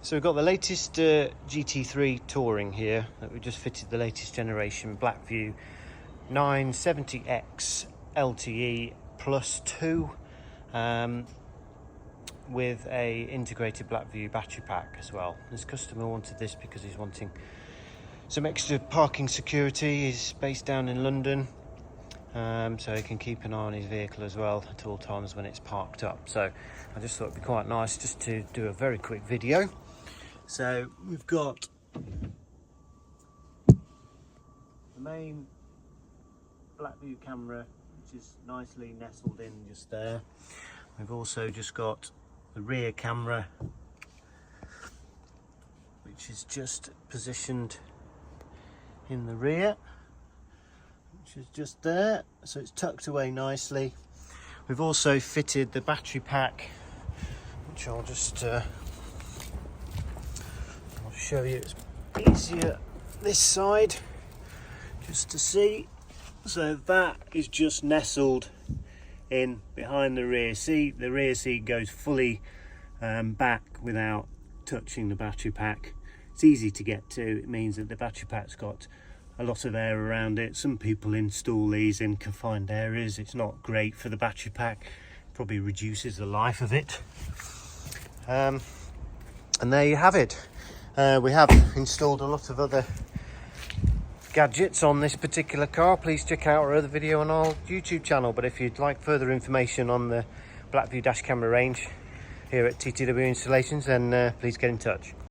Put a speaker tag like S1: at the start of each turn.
S1: So we've got the latest GT3 Touring here that we just fitted the latest Generation Blackvue 970x LTE Plus II with a integrated Blackvue battery pack as well. This customer wanted this because he's wanting some extra parking security. He's based down in London, so he can keep an eye on his vehicle as well at all times when it's parked up. So I just thought it'd be quite nice just to do a very quick video. So we've got the main Blackvue camera, which is nicely nestled in just there. We've also just got the rear camera, which is just positioned in the rear, which is just there, so it's tucked away nicely. We've also fitted the battery pack, which I'll just I'll show you. It's easier this side just to see. So that is just nestled in behind the rear seat. The rear seat goes fully back without touching the battery pack. It's easy to get to. It means that the battery pack's got a lot of air around it. Some people install these in confined areas. It's not great for the battery pack. Probably reduces the life of it. And there you have it. We have installed a lot of other gadgets on this particular car. Please check out our other video on our YouTube channel. But if you'd like further information on the Blackvue dash camera range here at TTW Installations, then please get in touch.